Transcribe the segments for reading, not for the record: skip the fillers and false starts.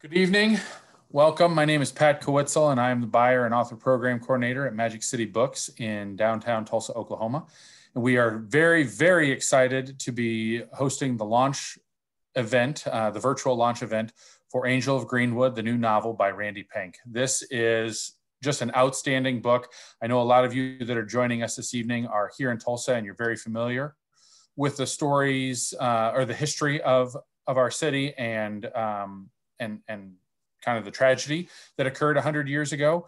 Good evening. Welcome. My name is Pat Kowitzel, and I am the buyer and author program coordinator at Magic City Books in downtown Tulsa, Oklahoma. And we are very, very excited to be hosting the launch event, the virtual launch event for Angel of Greenwood, the new novel by Randi Pink. This is just an outstanding book. I know a lot of you that are joining us this evening are here in Tulsa, and you're very familiar with the stories or the history of our city and kind of the tragedy that occurred 100 years ago.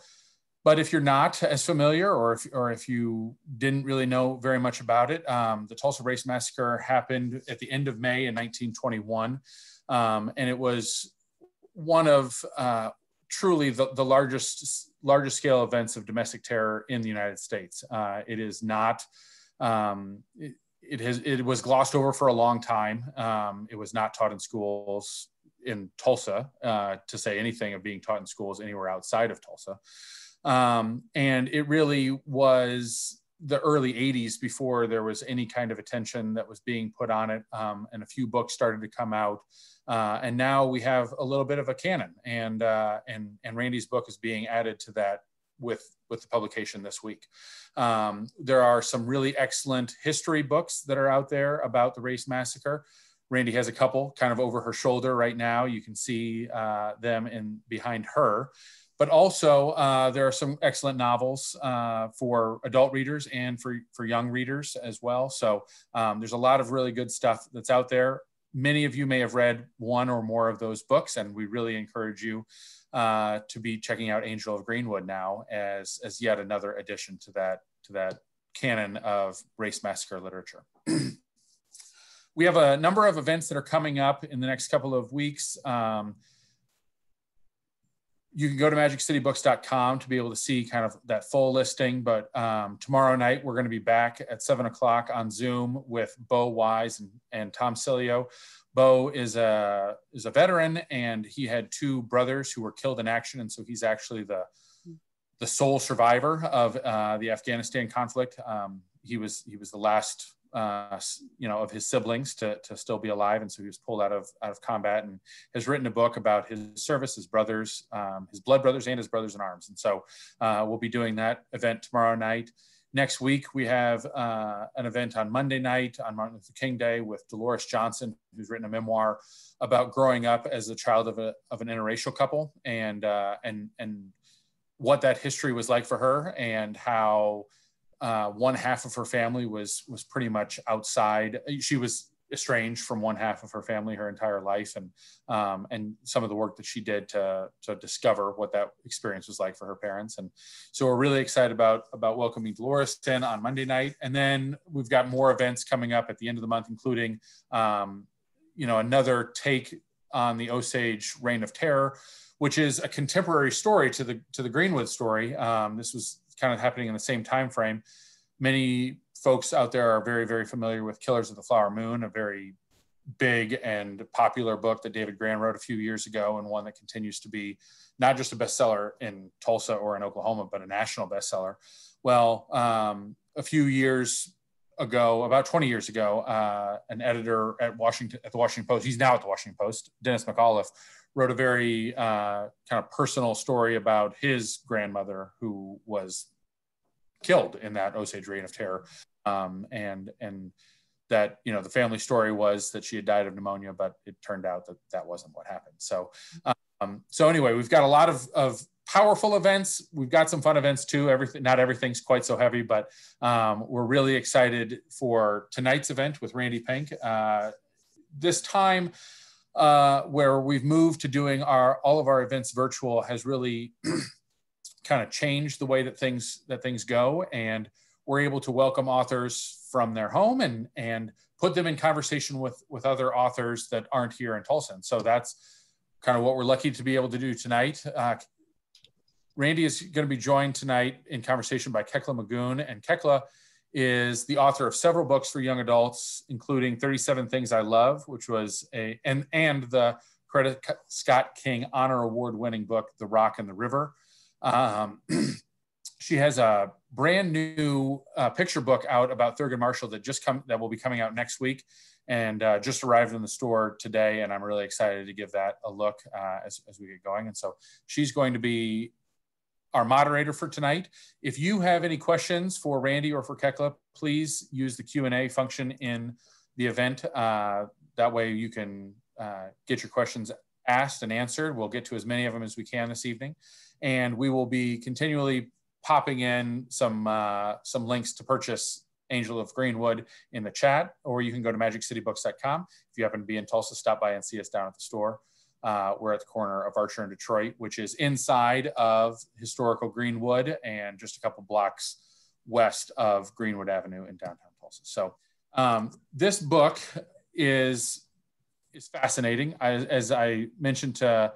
But if you're not as familiar, or if you didn't really know very much about it, the Tulsa Race Massacre happened at the end of May in 1921. And it was one of truly the largest scale events of domestic terror in the United States. It is not, it was glossed over for a long time. It was not taught in schools in Tulsa, to say anything of being taught in schools anywhere outside of Tulsa. And it really was the early 80s before there was any kind of attention that was being put on it. And a few books started to come out. And now we have a little bit of a canon, and Randi's book is being added to that with the publication this week. There are some really excellent history books that are out there about the Race Massacre. Randi has a couple kind of over her shoulder right now. You can see them behind her. But also there are some excellent novels for adult readers and for young readers as well. So there's a lot of really good stuff that's out there. Many of you may have read one or more of those books, and we really encourage you to be checking out Angel of Greenwood now as yet another addition to that canon of race massacre literature. We have a number of events that are coming up in the next couple of weeks. You can go to magiccitybooks.com to be able to see kind of that full listing. But tomorrow night, we're going to be back at 7 o'clock on Zoom with Bois and Tom Cilio. Bo is a veteran, and he had two brothers who were killed in action. And so he's actually the sole survivor of the Afghanistan conflict. He was the last of his siblings to still be alive, and so he was pulled out of combat, and has written a book about his service, his brothers, his blood brothers, and his brothers in arms. And so we'll be doing that event tomorrow night. Next week we have an event on Monday night on Martin Luther King Day with Dolores Johnson, who's written a memoir about growing up as a child of an interracial couple, and what that history was like for her, and how one half of her family was pretty much outside. She was estranged from one half of her family her entire life, and some of the work that she did to discover what that experience was like for her parents. And so we're really excited about welcoming Dolores in on Monday night. And then we've got more events coming up at the end of the month, including another take on the Osage Reign of Terror, which is a contemporary story to the Greenwood story. This was kind of happening in the same time frame. Many folks out there are very, very familiar with Killers of the Flower Moon, a very big and popular book that David Grann wrote a few years ago, and one that continues to be not just a bestseller in Tulsa or in Oklahoma, but a national bestseller. Well, a few years ago, about 20 years ago, an editor at the Washington Post, he's now at the Washington Post, Dennis McAuliffe, wrote a very kind of personal story about his grandmother who was killed in that Osage Reign of Terror. And that, the family story was that she had died of pneumonia, but it turned out that wasn't what happened. So anyway, we've got a lot of powerful events. We've got some fun events too. Not everything's quite so heavy, but we're really excited for tonight's event with Randi Pink. This time, where we've moved to doing all of our events virtual has really kind of changed the way that things go, and we're able to welcome authors from their home and put them in conversation with other authors that aren't here in Tulsa. And so that's kind of what we're lucky to be able to do tonight. Randi is going to be joined tonight in conversation by Kekla Magoon, and Kekla is the author of several books for young adults, including 37 Things I Love, which was and the Coretta Scott King Honor Award winning book, The Rock and the River. She has a brand new picture book out about Thurgood Marshall that will be coming out next week. and just arrived in the store today, and I'm really excited to give that a look as we get going. And so she's going to be our moderator for tonight. If you have any questions for Randi or for Kekla, please use the Q&A function in the event. That way you can get your questions asked and answered. We'll get to as many of them as we can this evening. And we will be continually popping in some links to purchase Angel of Greenwood in the chat, or you can go to magiccitybooks.com. If you happen to be in Tulsa, stop by and see us down at the store. We're at the corner of Archer and Detroit, which is inside of historical Greenwood and just a couple blocks west of Greenwood Avenue in downtown Tulsa. So this book is fascinating. As I mentioned to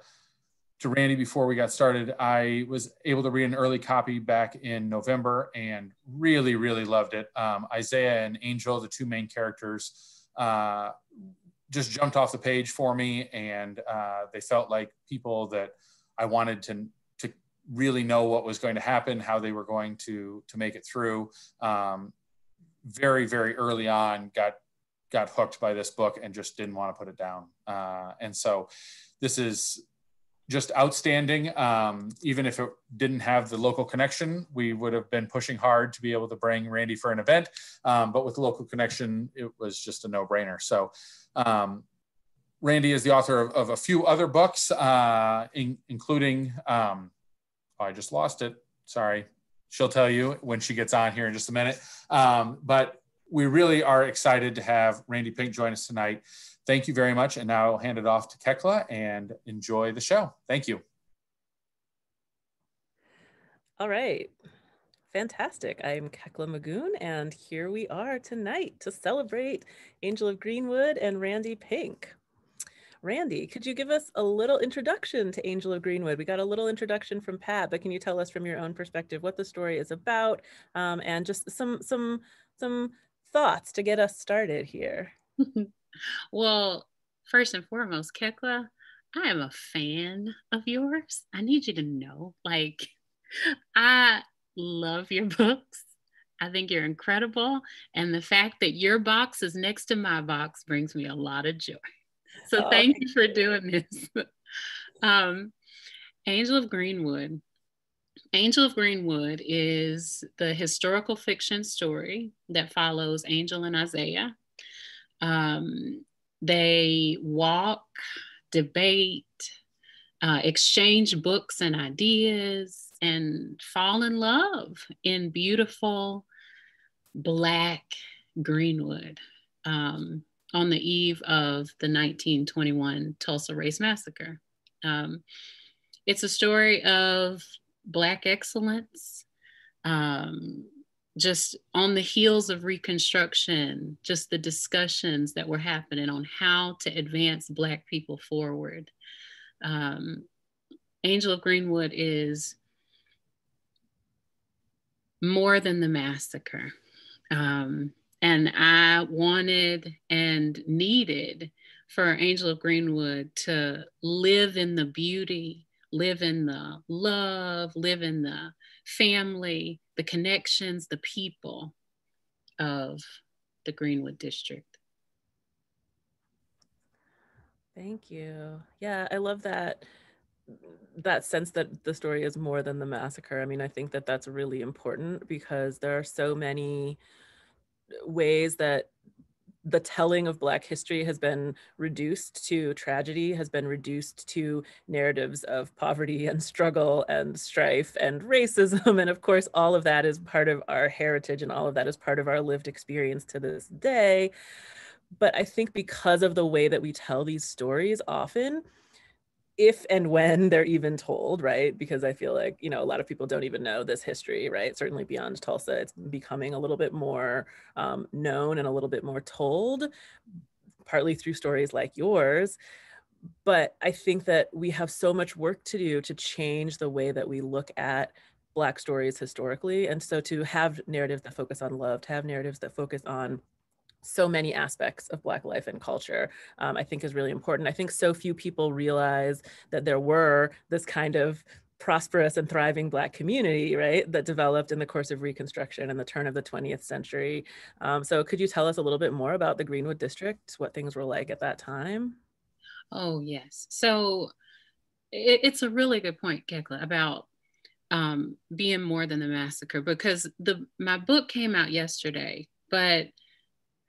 Randi before we got started, I was able to read an early copy back in November and really, really loved it. Isaiah and Angel, the two main characters, just jumped off the page for me, and they felt like people that I wanted to really know what was going to happen, how they were going to make it through. Very, very early on, got hooked by this book and just didn't want to put it down. And so this is just outstanding. Even if it didn't have the local connection, we would have been pushing hard to be able to bring Randi for an event. But with the local connection, it was just a no-brainer. So Randi is the author of a few other books, including, I just lost it. Sorry. She'll tell you when she gets on here in just a minute. But we really are excited to have Randi Pink join us tonight. Thank you very much. And now I'll hand it off to Kekla and enjoy the show. Thank you. All right. Fantastic. I'm Kekla Magoon, and here we are tonight to celebrate Angel of Greenwood and Randi Pink. Randi, could you give us a little introduction to Angel of Greenwood? We got a little introduction from Pat, but can you tell us from your own perspective what the story is about, and just some thoughts to get us started here? Well, first and foremost, Kekla, I am a fan of yours. I need you to know, like, I love your books. I think you're incredible. And the fact that your box is next to my box brings me a lot of joy. So thank you for doing this. Angel of Greenwood. Angel of Greenwood is the historical fiction story that follows Angel and Isaiah. They walk, debate, exchange books and ideas, and fall in love in beautiful Black Greenwood on the eve of the 1921 Tulsa Race Massacre. It's a story of Black excellence, just on the heels of Reconstruction, just the discussions that were happening on how to advance Black people forward. Angel of Greenwood is more than the massacre. And I wanted and needed for Angel of Greenwood to live in the beauty, live in the love, live in the family, the connections, the people of the Greenwood District. Thank you. Yeah, I love that sense that the story is more than the massacre. I mean, I think that that's really important because there are so many ways that the telling of Black history has been reduced to tragedy, has been reduced to narratives of poverty and struggle and strife and racism. And of course, all of that is part of our heritage and all of that is part of our lived experience to this day. But I think because of the way that we tell these stories often, if and when they're even told, right? Because I feel like, you know, a lot of people don't even know this history, right? Certainly beyond Tulsa, it's becoming a little bit more known and a little bit more told, partly through stories like yours. But I think that we have so much work to do to change the way that we look at Black stories historically. And so to have narratives that focus on love, to have narratives that focus on so many aspects of Black life and culture, I think is really important. I think so few people realize that there were this kind of prosperous and thriving Black community, right, that developed in the course of Reconstruction and the turn of the 20th century. So could you tell us a little bit more about the Greenwood District, what things were like at that time? Oh, yes. So it's a really good point, Kekla, about being more than the massacre, because my book came out yesterday, but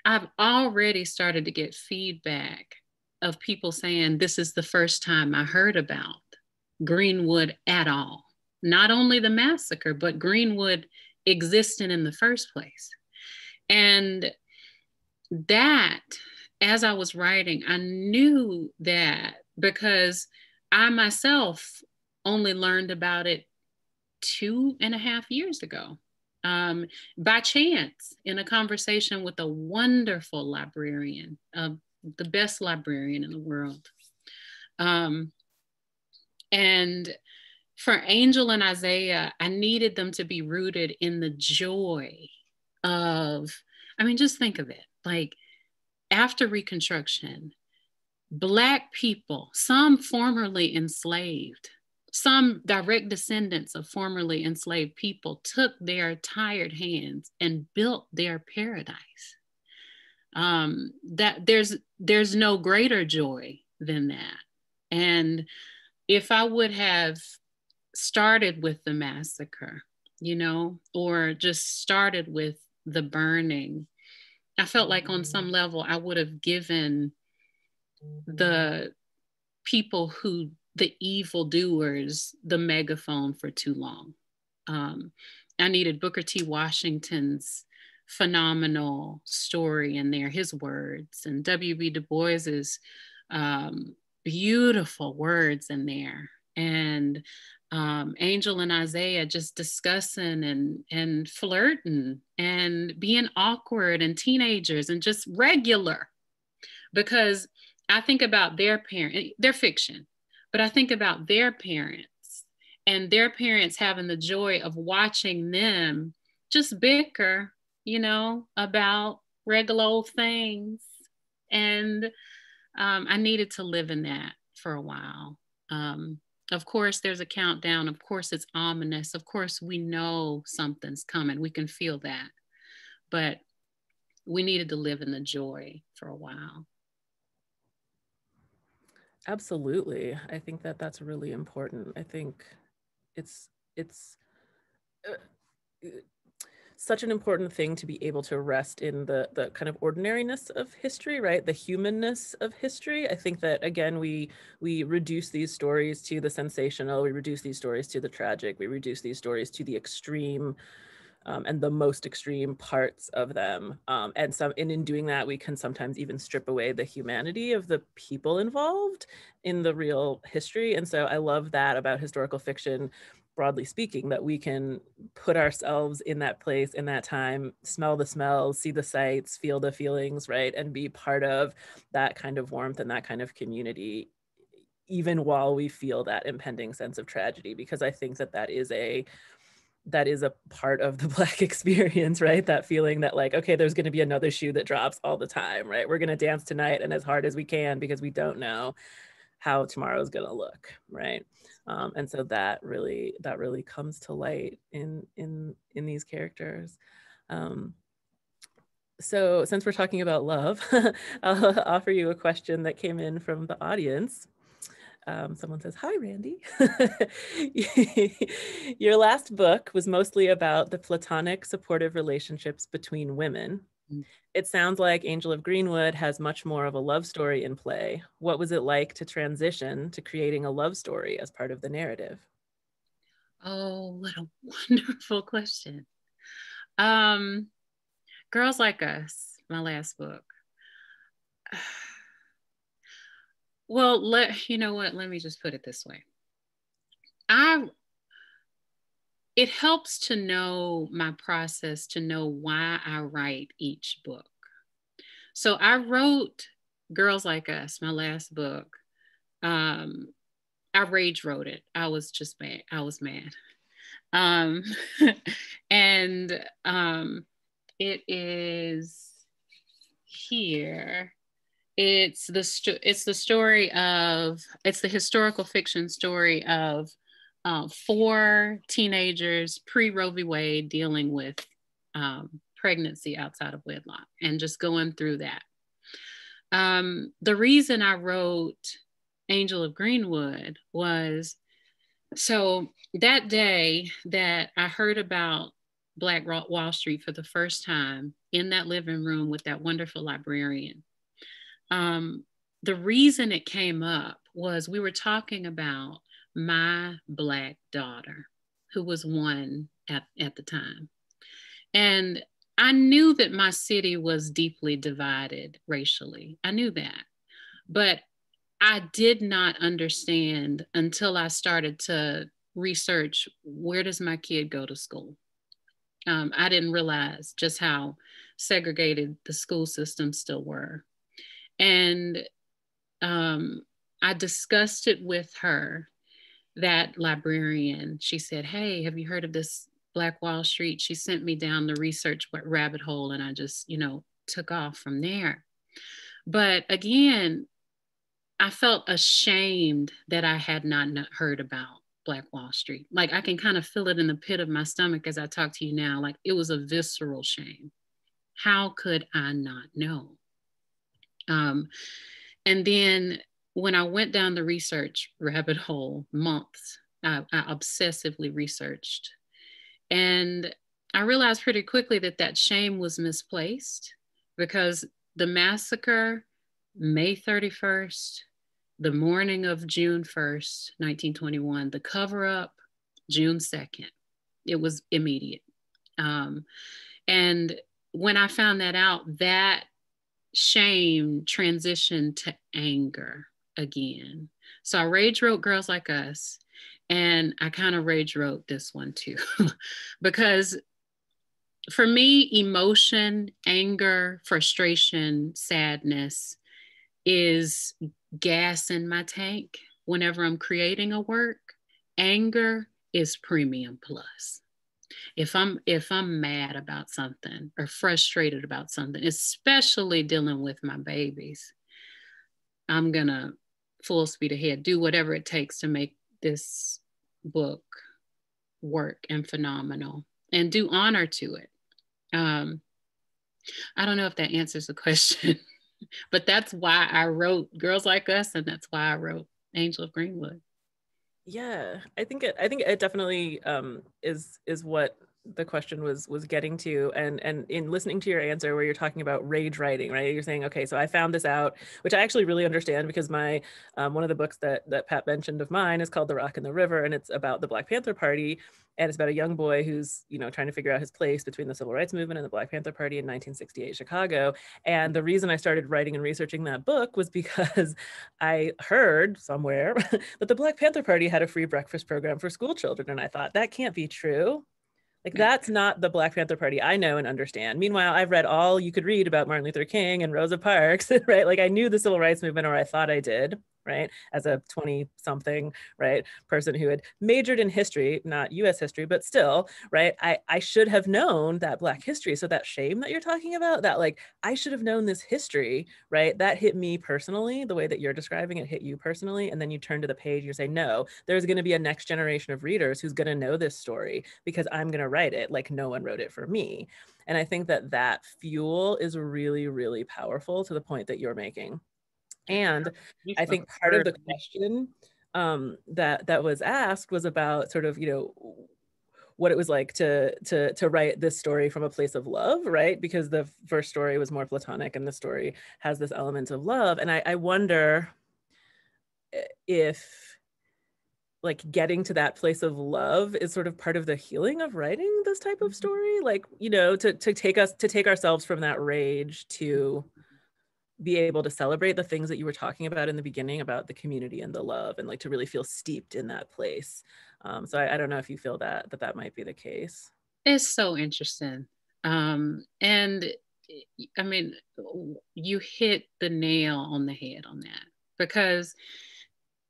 I've already started to get feedback of people saying this is the first time I heard about Greenwood at all. Not only the massacre, but Greenwood existing in the first place. And that, as I was writing, I knew that because I myself only learned about it 2.5 years ago, by chance, in a conversation with a wonderful librarian, the best librarian in the world. And for Angel and Isaiah, I needed them to be rooted in the joy of, I mean, just think of it, like after Reconstruction, Black people, some formerly enslaved, some direct descendants of formerly enslaved people, took their tired hands and built their paradise. That there's no greater joy than that. And if I would have started with the massacre, or just started with the burning, I felt like on some level I would have given the people the evildoers, the megaphone for too long. I needed Booker T. Washington's phenomenal story in there, his words, and W.E.B. Du Bois's beautiful words in there. And Angel and Isaiah just discussing and flirting and being awkward and teenagers and just regular. Because I think about their parents, they're fiction, but I think about their parents and their parents having the joy of watching them just bicker, about regular old things. And I needed to live in that for a while. Of course, there's a countdown. Of course, it's ominous. Of course, we know something's coming. We can feel that. But we needed to live in the joy for a while. Absolutely. I think that that's really important. I think it's such an important thing to be able to rest in the kind of ordinariness of history, right? The humanness of history. I think that, again, we reduce these stories to the sensational, we reduce these stories to the tragic, we reduce these stories to the extreme, and the most extreme parts of them. And in doing that, we can sometimes even strip away the humanity of the people involved in the real history. And so I love that about historical fiction, broadly speaking, that we can put ourselves in that place, in that time, smell the smells, see the sights, feel the feelings, right? And be part of that kind of warmth and that kind of community, even while we feel that impending sense of tragedy, because I think that is a part of the Black experience, right? That feeling that like, okay, there's going to be another shoe that drops all the time, right? We're going to dance tonight and as hard as we can because we don't know how tomorrow's going to look, right? And so that really comes to light in these characters. So since we're talking about love, I'll offer you a question that came in from the audience. Someone says, "Hi, Randi. Your last book was mostly about the platonic supportive relationships between women. It sounds like Angel of Greenwood has much more of a love story in play. What was it like to transition to creating a love story as part of the narrative?" Oh, what a wonderful question. Girls Like Us, my last book. Well, you know what? Let me just put it this way. It helps to know my process, to know why I write each book. So I wrote Girls Like Us, my last book. I rage wrote it. I was just mad. I was mad. And it is here. It's the historical fiction story of 4 teenagers pre-Roe v. Wade dealing with pregnancy outside of wedlock and just going through that. The reason I wrote Angel of Greenwood was, so that day that I heard about Black Wall Street for the first time in that living room with that wonderful librarian, the reason it came up was we were talking about my Black daughter, who was 1 at the time. And I knew that my city was deeply divided racially. I knew that. But I did not understand until I started to research, where does my kid go to school? I didn't realize just how segregated the school systems still were. And I discussed it with her, that librarian. She said, hey, have you heard of this Black Wall Street? She sent me down the research rabbit hole, and I just, took off from there. But again, I felt ashamed that I had not heard about Black Wall Street. Like, I can kind of feel it in the pit of my stomach as I talk to you now. Like, it was a visceral shame. How could I not know? And then when I went down the research rabbit hole, months, I obsessively researched. And I realized pretty quickly that shame was misplaced, because the massacre, May 31st, the morning of June 1st, 1921, the cover up, June 2nd, it was immediate. And when I found that out, that shame transitioned to anger again. So I rage wrote Girls Like Us, and I kind of rage wrote this one too, because for me, emotion, anger, frustration, sadness is gas in my tank whenever I'm creating a work. Anger is premium plus. If I'm mad about something or frustrated about something, especially dealing with my babies, I'm gonna full speed ahead, do whatever it takes to make this book work and phenomenal, and do honor to it. I don't know if that answers the question, but that's why I wrote Girls Like Us, and that's why I wrote Angel of Greenwood. Yeah, I think it definitely is what the question was getting to, and in listening to your answer where you're talking about rage writing, right? You're saying, okay, so I found this out, which I actually really understand, because my one of the books that Pat mentioned of mine is called The Rock and the River, and it's about the Black Panther Party, and it's about a young boy who's trying to figure out his place between the Civil Rights Movement and the Black Panther Party in 1968 Chicago. And the reason I started writing and researching that book was because I heard somewhere that the Black Panther Party had a free breakfast program for school children, and I thought, that can't be true. Like, that's not the Black Panther Party I know and understand. Meanwhile, I've read all you could read about Martin Luther King and Rosa Parks, right? Like, I knew the Civil Rights Movement, or I thought I did, right? As a 20-something, right, person who had majored in history, not US history, but still, right? I should have known that Black history. So that shame that you're talking about, that like, I should have known this history, right? That hit me personally, the way that you're describing it hit you personally. And then you turn to the page, you say, no, there's going to be a next generation of readers who's going to know this story because I'm going to write it like no one wrote it for me. And I think that fuel is really, really powerful to the point that you're making. And I think part of the question that was asked was about sort of, what it was like to write this story from a place of love, right? Because the first story was more platonic, and the story has this element of love. And I wonder if like getting to that place of love is sort of part of the healing of writing this type of story, like, to take ourselves from that rage to be able to celebrate the things that you were talking about in the beginning about the community and the love, and like to really feel steeped in that place. So I don't know if you feel that might be the case. It's so interesting. And I mean, you hit the nail on the head on that, because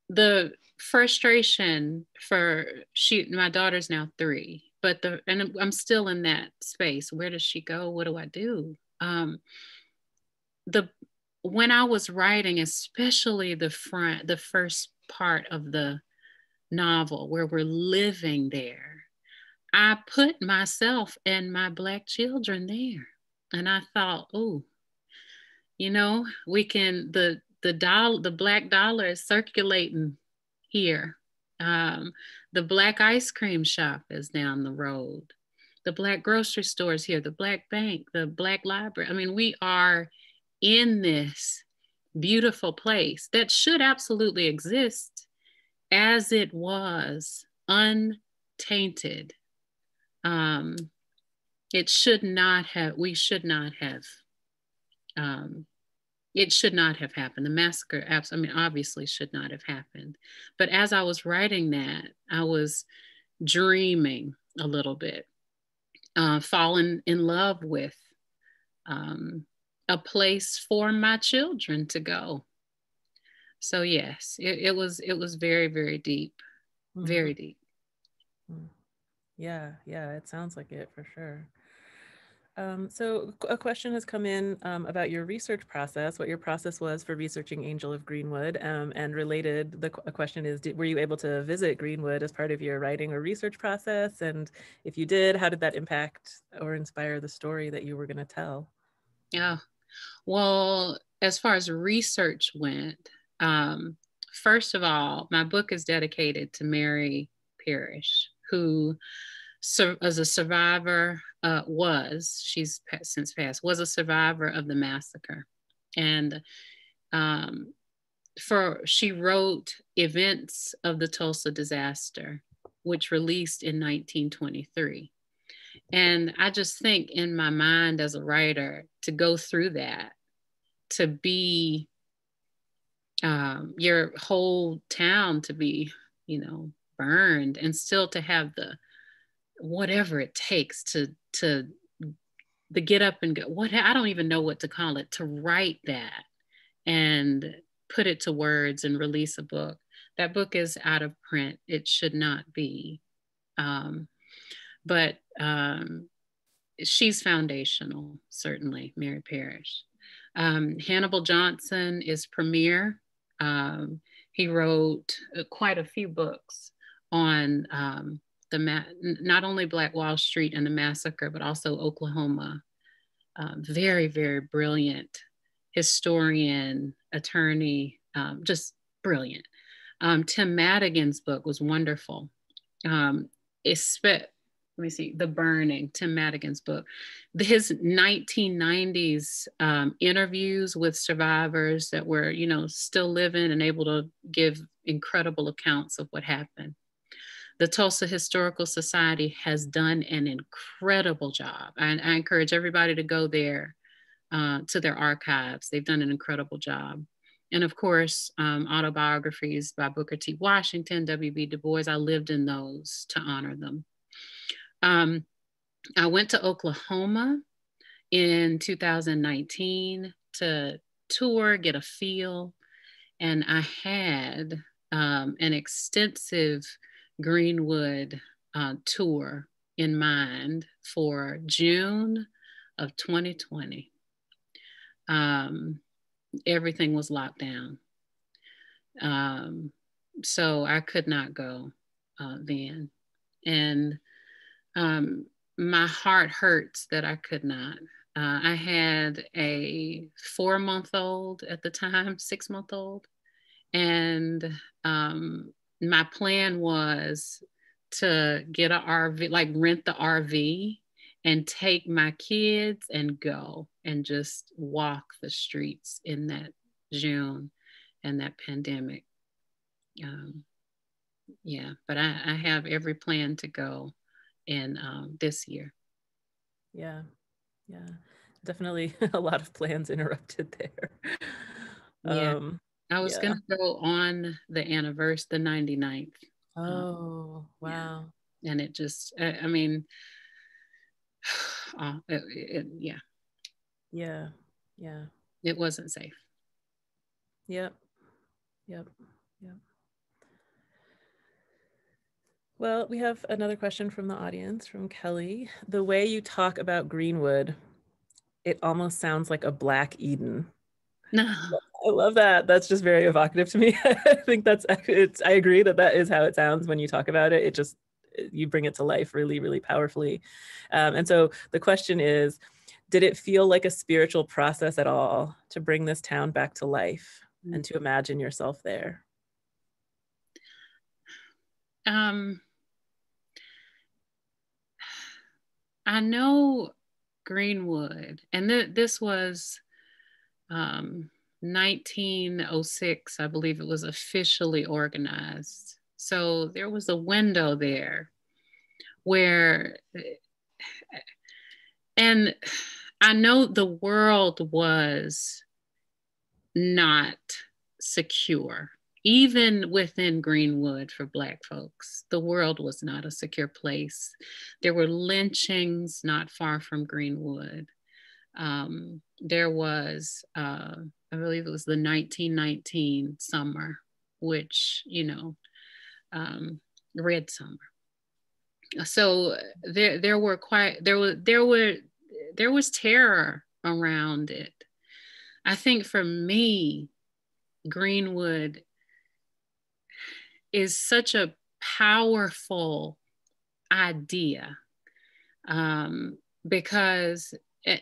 the frustration for my daughter's now 3, but and I'm still in that space. Where does she go? What do I do? When I was writing, especially the first part of the novel where we're living there, I put myself and my Black children there. And I thought, oh, you know, we can, the Black dollar is circulating here. The Black ice cream shop is down the road. The Black grocery store is here, the Black bank, the Black library. I mean, we are in this beautiful place that should absolutely exist as it was, untainted. It should not have, we should not have, it should not have happened. The massacre, I mean, obviously should not have happened. But as I was writing that, I was dreaming a little bit, falling in love with a place for my children to go. So yes, it was very, very deep, very deep. Yeah, it sounds like it for sure. So a question has come in about your research process, what your process was for researching Angel of Greenwood, and related, a question is, were you able to visit Greenwood as part of your writing or research process? And if you did, how did that impact or inspire the story that you were going to tell? Yeah, well, as far as research went, first of all, my book is dedicated to Mary Parrish, who, as a survivor, she's since passed, was a survivor of the massacre. And she wrote Events of the Tulsa Disaster, which released in 1923. And I just think in my mind as a writer, to go through that, to be your whole town to be, burned, and still to have the whatever it takes to get up and go, I don't even know what to call it, to write that and put it to words and release a book. That book is out of print. It should not be. But she's foundational, certainly, Mary Parrish. Hannibal Johnson is premier. He wrote quite a few books on not only Black Wall Street and the massacre, but also Oklahoma. Very, very brilliant historian, attorney, just brilliant. Tim Madigan's book was wonderful. Let me see, The Burning, Tim Madigan's book. His 1990s interviews with survivors that were, still living and able to give incredible accounts of what happened. The Tulsa Historical Society has done an incredible job. I encourage everybody to go there to their archives. They've done an incredible job. And of course, autobiographies by Booker T. Washington, W.E.B. Du Bois. I lived in those to honor them. I went to Oklahoma in 2019 to tour, get a feel, and I had an extensive Greenwood tour in mind for June of 2020. Everything was locked down. So I could not go then. And my heart hurts that I could not. I had a 4-month-old at the time, 6-month-old. And my plan was to get an RV, like rent the RV and take my kids and go and just walk the streets in that June and that pandemic. Yeah, but I have every plan to go in this year. Yeah, definitely a lot of plans interrupted there. Yeah, I was gonna go on the anniversary, the 99th. Oh, wow. Yeah. And it just, I mean, yeah. It wasn't safe. Yep. Well, we have another question from the audience, from Kelly. The way you talk about Greenwood, it almost sounds like a Black Eden. No. I love that. That's just very evocative to me. I think I agree that that is how it sounds when you talk about it. It just, you bring it to life really, really powerfully. And so the question is, did it feel like a spiritual process at all to bring this town back to life and to imagine yourself there? I know Greenwood, and this was 1906, I believe it was officially organized. So there was a window there where, and I know the world was not secure. Even within Greenwood for Black folks, the world was not a secure place. There were lynchings not far from Greenwood. There was, I believe it was the 1919 summer, which, Red Summer. So there was terror around it. I think for me, Greenwood is such a powerful idea, because,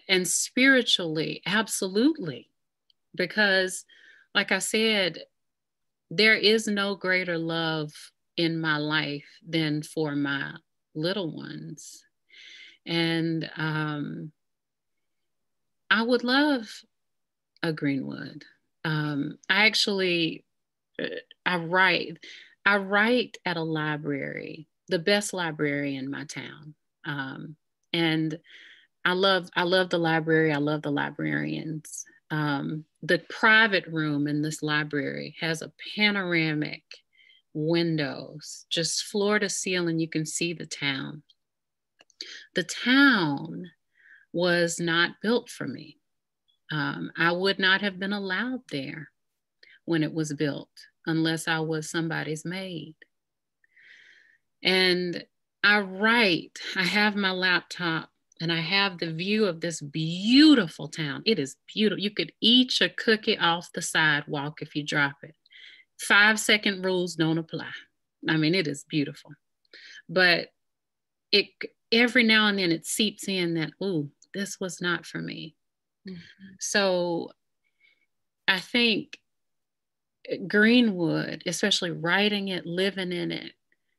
and spiritually, absolutely, because like I said, there is no greater love in my life than for my little ones. And I would love a Greenwood. I write at a library, the best library in my town. And I love the library. I love the librarians. The private room in this library has a panoramic windows, just floor to ceiling. You can see the town. The town was not built for me. I would not have been allowed there when it was built unless I was somebody's maid. And I have my laptop and I have the view of this beautiful town. It is beautiful. You could eat your cookie off the sidewalk if you drop it. 5-second rules don't apply. I mean, it is beautiful. But every now and then it seeps in that, ooh, this was not for me. Mm-hmm. So I think Greenwood, especially writing it, living in it,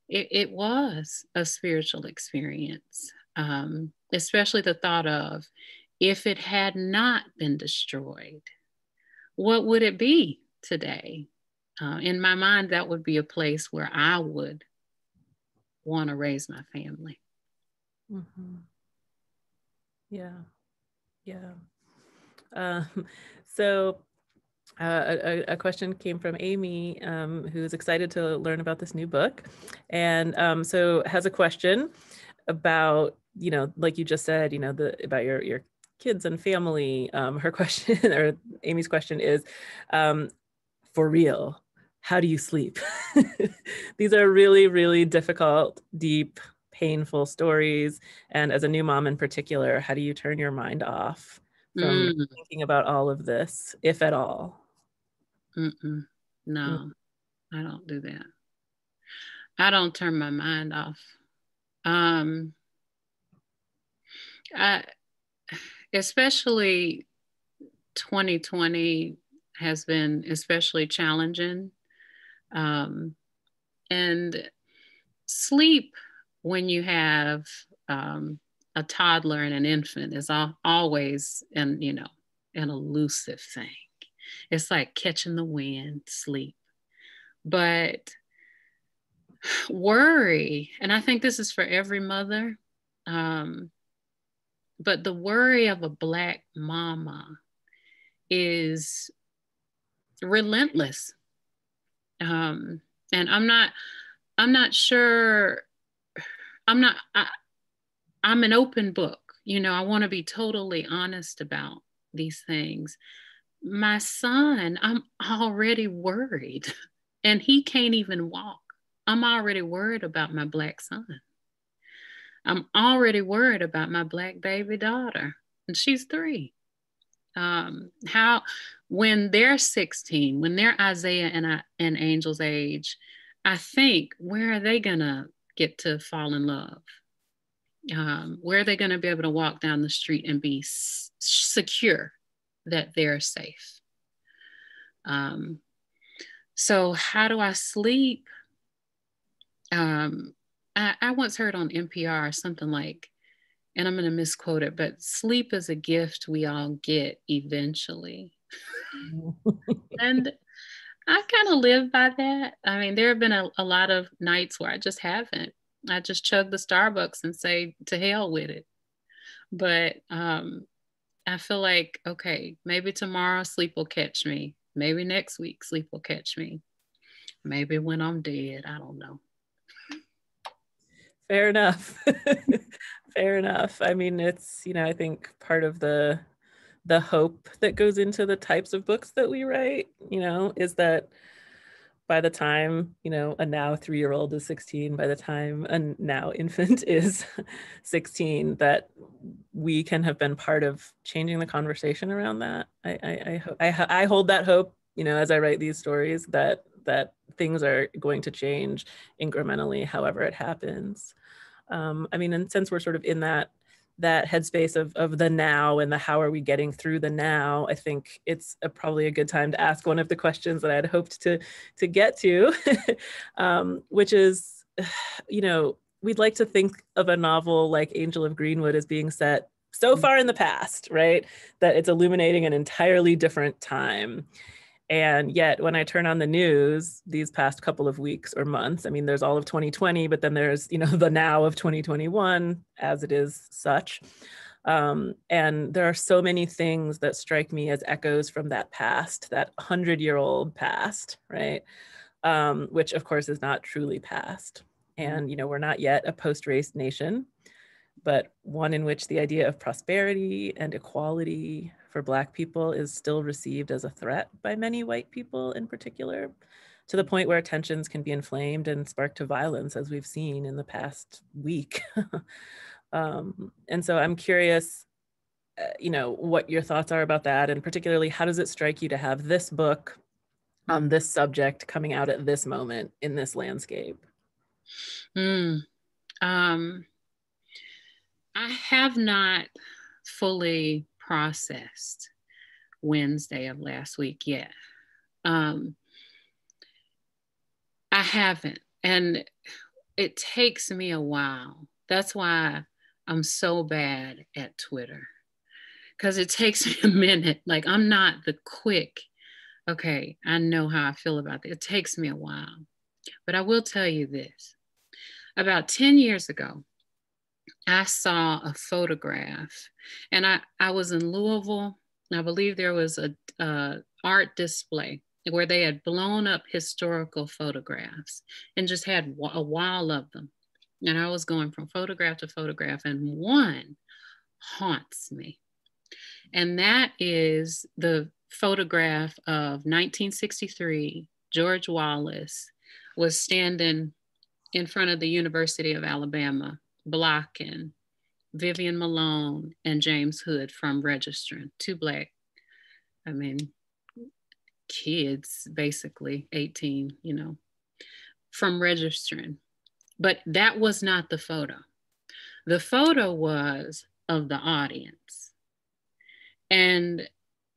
it was a spiritual experience, especially the thought of, if it had not been destroyed, what would it be today? In my mind, that would be a place where I would want to raise my family. Mm-hmm. Yeah. So a question came from Amy, who's excited to learn about this new book, and so has a question about, like you just said, about your kids and family. Her question, or Amy's question, is, for real, how do you sleep? These are really, really difficult, deep, painful stories. And as a new mom in particular, how do you turn your mind off from thinking about all of this, if at all? No, I don't do that. I don't turn my mind off. Especially 2020 has been especially challenging. And sleep when you have a toddler and an infant is always an elusive thing. It's like catching the wind, sleep. But worry, and I think this is for every mother, but the worry of a Black mama is relentless. And I'm not sure, I'm an open book. I want to be totally honest about these things. My son, I'm already worried, and he can't even walk. I'm already worried about my Black son. I'm already worried about my Black baby daughter, and she's 3. How, when they're 16, when they're Isaiah and Angel's age, I think, where are they gonna get to fall in love? Where are they gonna be able to walk down the street and be secure that they're safe? So how do I sleep? I once heard on NPR something like, and I'm going to misquote it, but sleep is a gift we all get eventually. And I kind of live by that. I mean, there have been a lot of nights where I just haven't. I just chug the Starbucks and say, to hell with it. But I feel like, okay, maybe tomorrow sleep will catch me. Maybe next week sleep will catch me. Maybe when I'm dead, I don't know. Fair enough. Fair enough. I mean, it's, I think part of the hope that goes into the types of books that we write, is that by the time, a now 3-year-old is 16, by the time a now infant is 16, that we can have been part of changing the conversation around that. I hold that hope, as I write these stories, that things are going to change incrementally, however it happens. I mean, and since we're sort of in that headspace of the now and the how are we getting through the now, I think it's probably a good time to ask one of the questions that I had hoped to get to, which is, we'd like to think of a novel like Angel of Greenwood as being set so far in the past, right? That it's illuminating an entirely different time. And yet when I turn on the news these past couple of weeks or months, I mean, there's all of 2020, but then there's, the now of 2021, as it is such. And there are so many things that strike me as echoes from that past, that 100-year-old past, right? Which of course is not truly past. And, we're not yet a post-race nation, but one in which the idea of prosperity and equality for Black people is still received as a threat by many white people in particular, to the point where tensions can be inflamed and spark to violence, as we've seen in the past week. And so I'm curious, what your thoughts are about that, and particularly, how does it strike you to have this book on this subject coming out at this moment in this landscape? I have not fully processed Wednesday of last week yet. I haven't, and it takes me a while. That's why I'm so bad at Twitter, because it takes me a minute. Like, I'm not the quick, okay, I know how I feel about it. It takes me a while. But I will tell you this. About 10 years ago, I saw a photograph, and I was in Louisville, and I believe there was a art display where they had blown up historical photographs and just had a wall of them. And I was going from photograph to photograph, and one haunts me. And that is the photograph of 1963. George Wallace was standing in front of the University of Alabama, blocking Vivian Malone and James Hood from registering, 2 Black, kids, basically 18, from registering. But that was not the photo. The photo was of the audience. And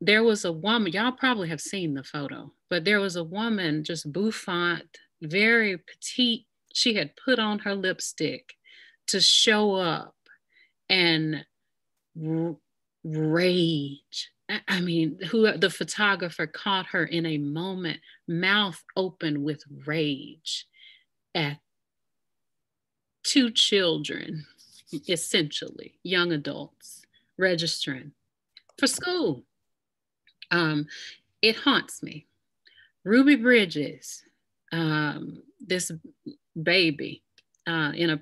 there was a woman, y'all probably have seen the photo, but there was a woman, just bouffant, very petite. She had put on her lipstick to show up and rage. I mean, the photographer caught her in a moment, mouth open with rage at 2 children, essentially young adults, registering for school. It haunts me. Ruby Bridges, this baby in a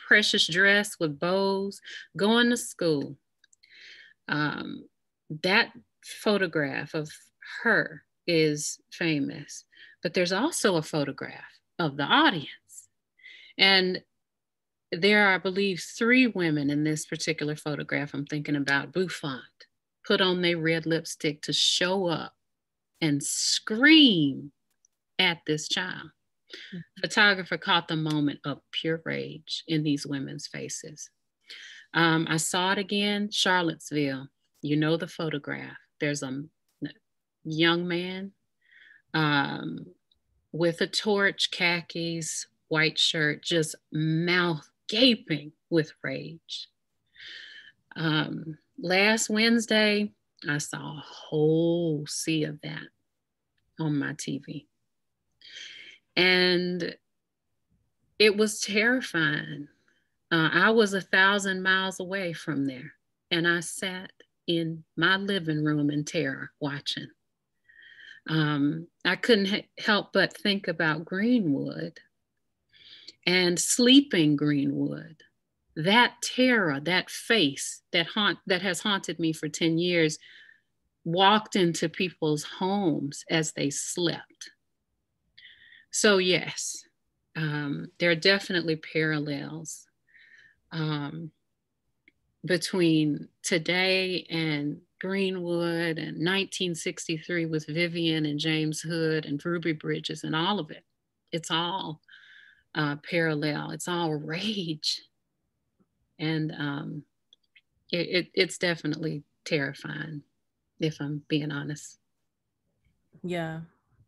precious dress with bows, going to school. That photograph of her is famous, but there's also a photograph of the audience. And there are, I believe, 3 women in this particular photograph I'm thinking about, bouffant, put on their red lipstick to show up and scream at this child. Photographer caught the moment of pure rage in these women's faces. I saw it again, Charlottesville. You know the photograph. There's a young man with a torch, khakis, white shirt, just mouth gaping with rage. Last Wednesday, I saw a whole sea of that on my TV. And it was terrifying. I was 1,000 miles away from there, and I sat in my living room in terror watching. I couldn't help but think about Greenwood and sleeping Greenwood. That terror, that face that has haunted me for 10 years, walked into people's homes as they slept. So yes, there are definitely parallels between today and Greenwood and 1963 with Vivian and James Hood and Ruby Bridges and all of it. It's all parallel. It's all rage. And it's definitely terrifying, if I'm being honest. Yeah.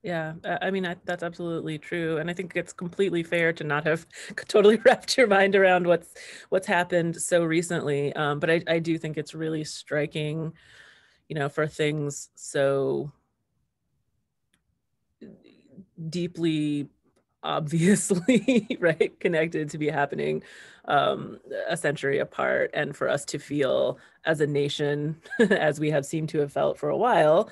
Yeah, I mean, that's absolutely true. And I think it's completely fair to not have totally wrapped your mind around what's happened so recently. But I do think it's really striking, you know, for things so deeply, obviously, right, connected to be happening a century apart, and for us to feel as a nation, as we have seemed to have felt for a while,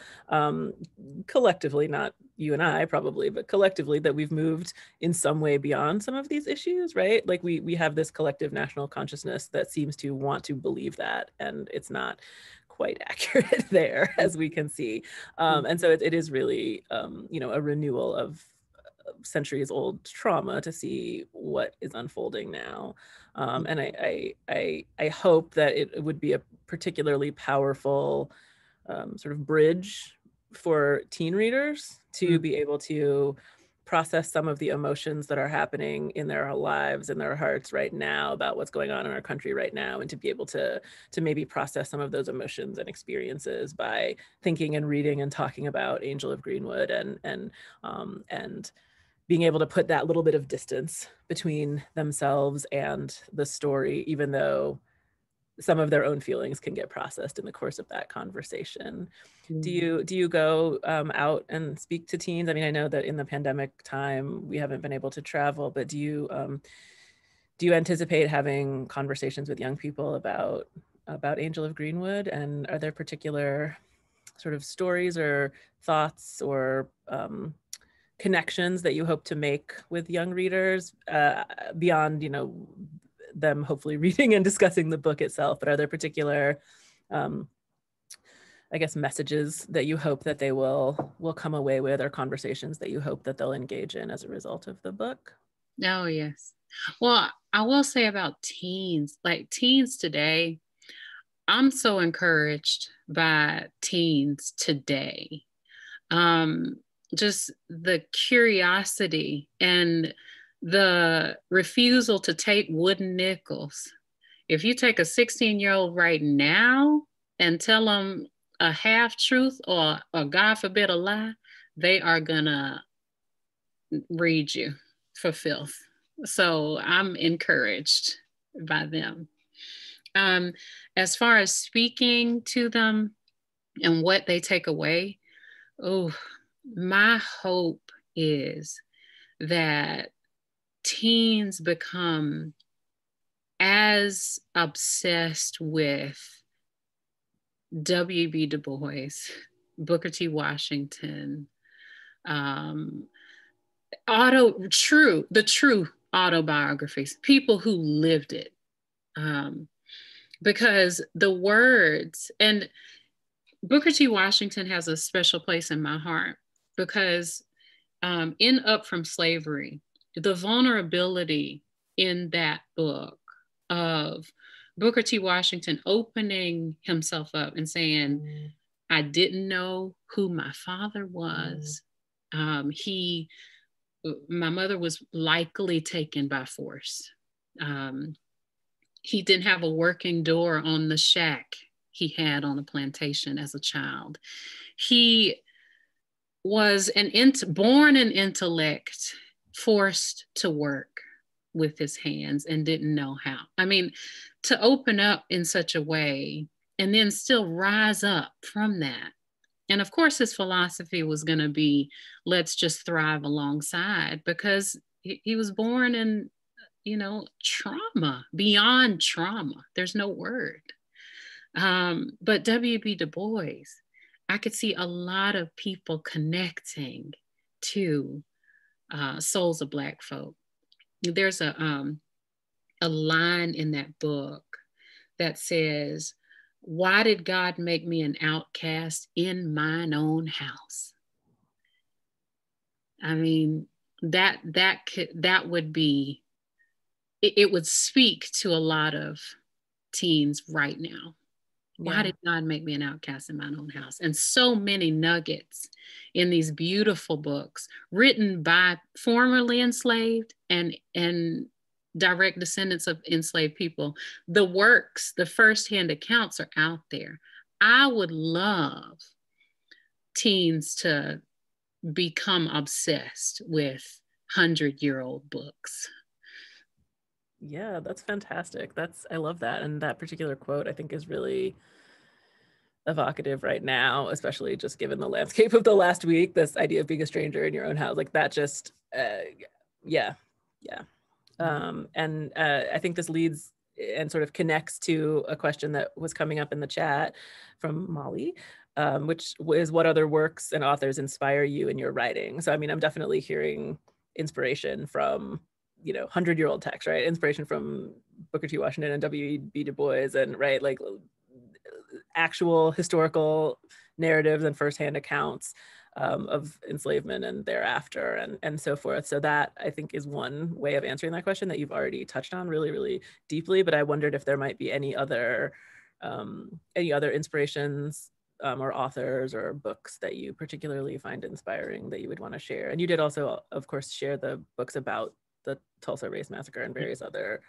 collectively, not you and I probably, but collectively, that we've moved in some way beyond some of these issues, right? Like we have this collective national consciousness that seems to want to believe that, and it's not quite accurate there, as we can see. And so it is really, you know, a renewal of centuries old trauma to see what is unfolding now. And I hope that it would be a particularly powerful sort of bridge for teen readers to be able to process some of the emotions that are happening in their lives and their hearts right now about what's going on in our country right now, and to be able to maybe process some of those emotions and experiences by thinking and reading and talking about Angel of Greenwood, and being able to put that little bit of distance between themselves and the story, even though some of their own feelings can get processed in the course of that conversation. Do you go out and speak to teens? I mean, I know that in the pandemic time, we haven't been able to travel, but do you anticipate having conversations with young people about Angel of Greenwood? And are there particular sort of stories or thoughts or connections that you hope to make with young readers beyond, you know, them hopefully reading and discussing the book itself, but are there particular, I guess, messages that you hope that they will come away with, or conversations that you hope that they'll engage in as a result of the book? Oh, yes. Well, I will say about teens, like teens today, I'm so encouraged by teens today. Just the curiosity and the refusal to take wooden nickels. If you take a 16-year-old right now and tell them a half truth or God forbid a lie, they are gonna read you for filth. So I'm encouraged by them. As far as speaking to them and what they take away, my hope is that teens become as obsessed with W.E.B. Du Bois, Booker T. Washington, the true autobiographies, people who lived it. Because the words, and Booker T. Washington has a special place in my heart, because in Up From Slavery, the vulnerability in that book of Booker T. Washington opening himself up and saying, I didn't know who my father was. My mother was likely taken by force. He didn't have a working door on the shack he had on a plantation as a child. He was born an intellect, forced to work with his hands and didn't know how. I mean, to open up in such a way and then still rise up from that. And of course, his philosophy was going to be, let's just thrive alongside, because he was born in, trauma, beyond trauma. There's no word. But W.E.B. Du Bois, I could see a lot of people connecting to Souls of Black Folk. There's a line in that book that says, why did God make me an outcast in mine own house? I mean, that would be, it would speak to a lot of teens right now. Yeah. Why did God make me an outcast in mine own house? And so many nuggets in these beautiful books written by formerly enslaved and direct descendants of enslaved people. The works, the firsthand accounts are out there. I would love teens to become obsessed with 100-year-old books. Yeah, that's fantastic. I love that. And that particular quote, I think, is really evocative right now, especially just given the landscape of the last week, this idea of being a stranger in your own house, like that just, yeah. And I think this leads and sort of connects to a question that was coming up in the chat from Molly, which is, what other works and authors inspire you in your writing? So, I mean, I'm definitely hearing inspiration from, 100-year-old text, right? Inspiration from Booker T. Washington and W.E.B. Du Bois, and right, like actual historical narratives and firsthand accounts of enslavement and thereafter and so forth. So that, I think, is one way of answering that question that you've already touched on really, really deeply. But I wondered if there might be any other inspirations or authors or books that you particularly find inspiring that you would want to share. And you did also, of course, share the books about the Tulsa Race Massacre and various other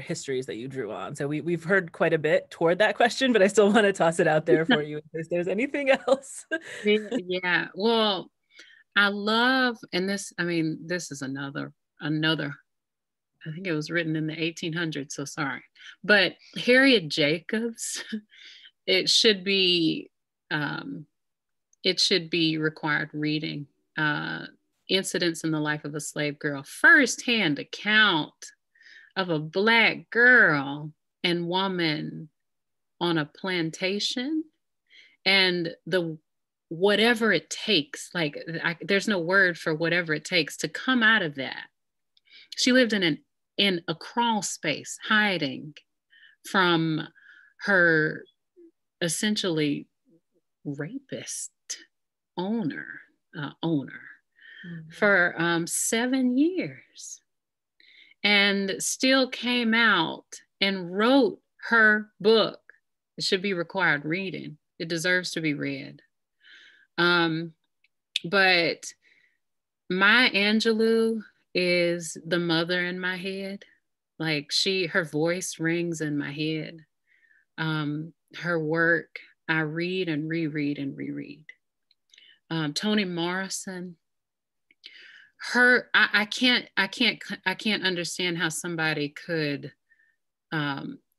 histories that you drew on. So we've heard quite a bit toward that question, but I still want to toss it out there for you if there's anything else. Yeah, well, I love, and this is another, I think it was written in the 1800s, so sorry, but Harriet Jacobs, it should be required reading. Incidents in the Life of a Slave Girl, firsthand account of a Black girl and woman on a plantation, and whatever it takes, there's no word for whatever it takes to come out of that. She lived in a crawl space, hiding from her essentially rapist owner for 7 years, and still came out and wrote her book. It should be required reading. It deserves to be read. But my Angelou is the mother in my head. Like her voice rings in my head. Her work, I read and reread and reread. Toni Morrison, I can't understand how somebody could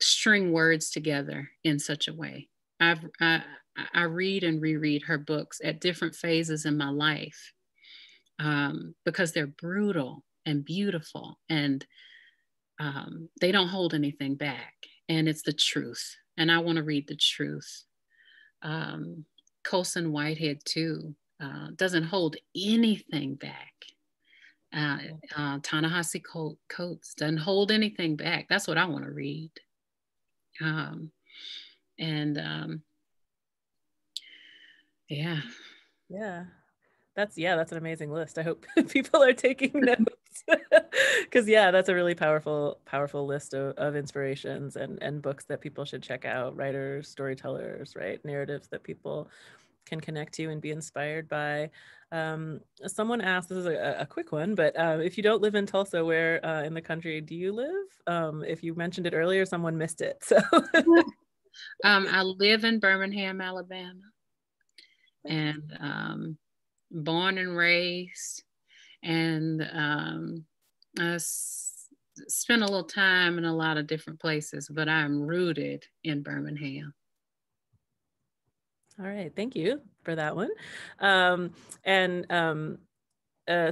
string words together in such a way. I read and reread her books at different phases in my life because they're brutal and beautiful, and they don't hold anything back, and it's the truth, and I want to read the truth. Colson Whitehead too doesn't hold anything back. Ta-Nehisi Coates doesn't hold anything back. That's what I want to read. Yeah, that's an amazing list. I hope people are taking notes. Because yeah, that's a really powerful list of inspirations and books that people should check out, writers, storytellers, right, narratives that people can connect to and be inspired by. Someone asked, this is a quick one, but if you don't live in Tulsa, where in the country do you live? If you mentioned it earlier, someone missed it. So I live in Birmingham, Alabama, and born and raised, and I spent a little time in a lot of different places, but I'm rooted in Birmingham. All right, thank you for that one.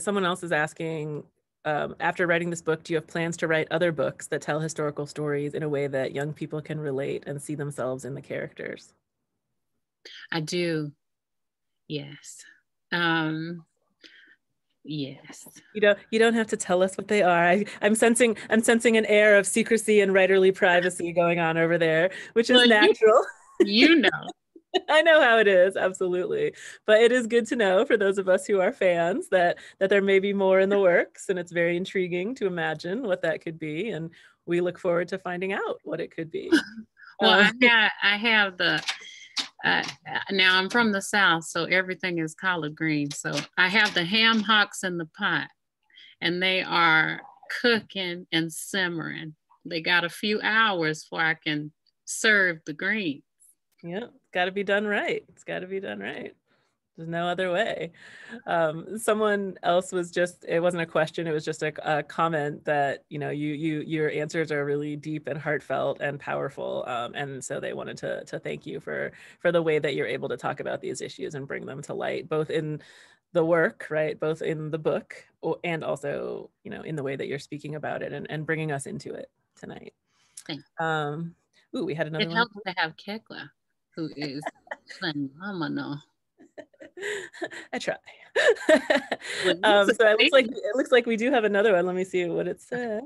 Someone else is asking, after writing this book, do you have plans to write other books that tell historical stories in a way that young people can relate and see themselves in the characters? I do. Yes. Yes. You don't have to tell us what they are. I'm sensing an air of secrecy and writerly privacy going on over there, which is natural. You know. I know how it is, absolutely. But it is good to know for those of us who are fans that there may be more in the works, and it's very intriguing to imagine what that could be. And we look forward to finding out what it could be. Well, I have the, now I'm from the South, so everything is collard green. So I have the ham hocks in the pot, and they are cooking and simmering. They got a few hours before I can serve the greens. Yeah, it's got to be done right. It's got to be done right. There's no other way. Someone else was just, it wasn't a question, it was just a comment that, you know, your answers are really deep and heartfelt and powerful. And so they wanted to thank you for the way that you're able to talk about these issues and bring them to light, both in the work, right? Both in the book and also, you know, in the way that you're speaking about it and bringing us into it tonight. Thanks. Ooh, we had another one. It helps to have Kekla, who is phenomenal. I try. So it looks like we do have another one. Let me see what it says.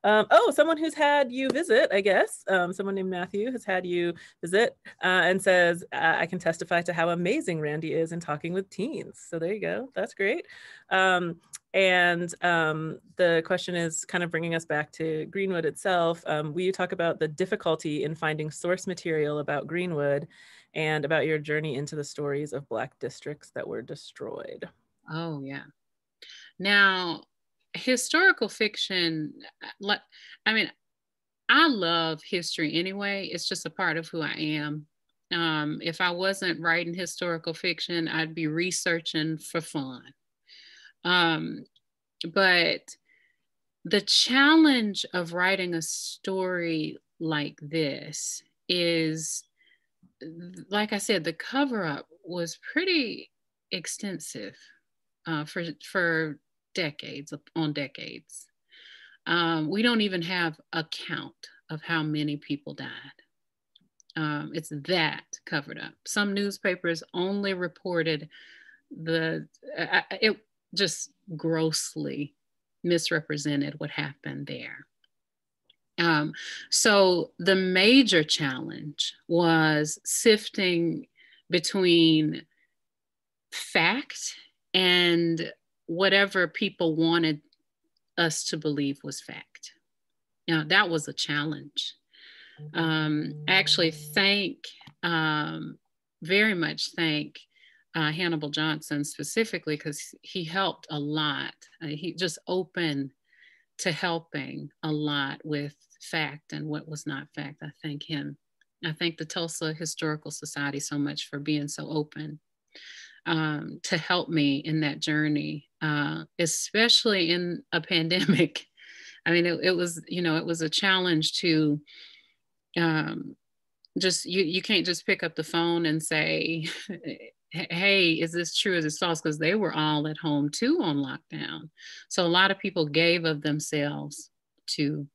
Oh, someone who's had you visit, I guess. Someone named Matthew has had you visit and says, I can testify to how amazing Randi is in talking with teens. So there you go. That's great. The question is kind of bringing us back to Greenwood itself. Will you talk about the difficulty in finding source material about Greenwood and about your journey into the stories of Black districts that were destroyed? Oh, yeah. Now, historical fiction, I mean, I love history anyway. It's just a part of who I am. If I wasn't writing historical fiction, I'd be researching for fun. But the challenge of writing a story like this is, like I said, the cover-up was pretty extensive for decades on decades. We don't even have a count of how many people died. It's that covered up. Some newspapers only reported it just grossly misrepresented what happened there. So the major challenge was sifting between fact and whatever people wanted us to believe was fact. Now, that was a challenge. Actually very much thank Hannibal Johnson specifically, because he helped a lot. He just opened to helping a lot with fact and what was not fact. I thank him. I thank the Tulsa Historical Society so much for being so open to help me in that journey, especially in a pandemic. I mean, it was a challenge to just, you can't just pick up the phone and say, hey, is this true? Is this false? Because they were all at home too on lockdown. So a lot of people gave of themselves to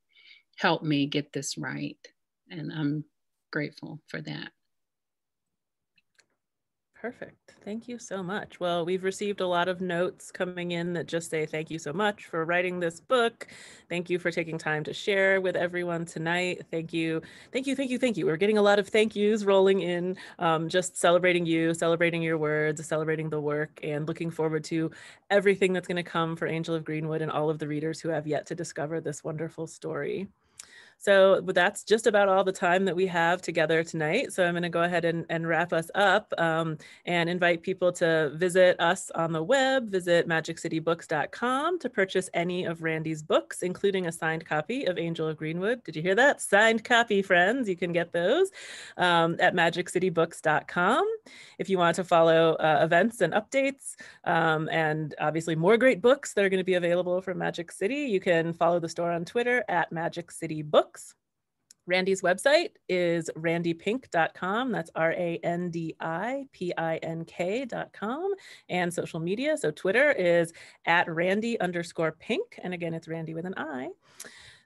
help me get this right. And I'm grateful for that. Perfect. Thank you so much. Well, we've received a lot of notes coming in that just say thank you so much for writing this book. Thank you for taking time to share with everyone tonight. Thank you. Thank you. Thank you. Thank you. We're getting a lot of thank yous rolling in, just celebrating you, celebrating your words, celebrating the work, and looking forward to everything that's going to come for Angel of Greenwood and all of the readers who have yet to discover this wonderful story. So that's just about all the time that we have together tonight. So I'm going to go ahead and wrap us up and invite people to visit us on the web, visit magiccitybooks.com to purchase any of Randi's books, including a signed copy of Angel of Greenwood. Did you hear that? Signed copy, friends. You can get those at magiccitybooks.com. If you want to follow events and updates and obviously more great books that are going to be available from Magic City, you can follow the store on Twitter at Magic City Books. Randi's website is randipink.com. That's RANDIPINK.com. And social media. So Twitter is at Randi_Pink. And again, it's Randi with an I.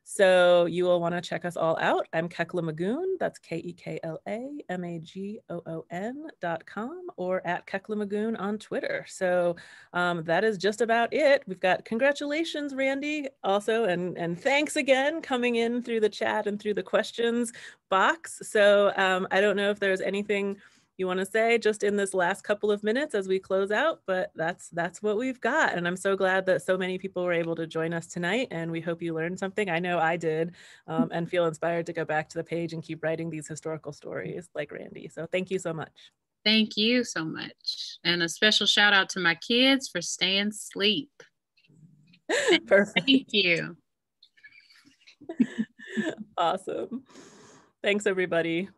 So you will want to check us all out. I'm Kekla Magoon. That's Keklamagoon.com or at Kekla Magoon on Twitter. So that is just about it. We've got congratulations, Randi, also, and thanks again coming in through the chat and through the questions box. So I don't know if there's anything you want to say just in this last couple of minutes as we close out, but that's what we've got. And I'm so glad that so many people were able to join us tonight, and we hope you learned something. I know I did, and feel inspired to go back to the page and keep writing these historical stories like Randi. So thank you so much. Thank you so much. And a special shout out to my kids for staying asleep. Perfect. Thank you. Awesome. Thanks, everybody.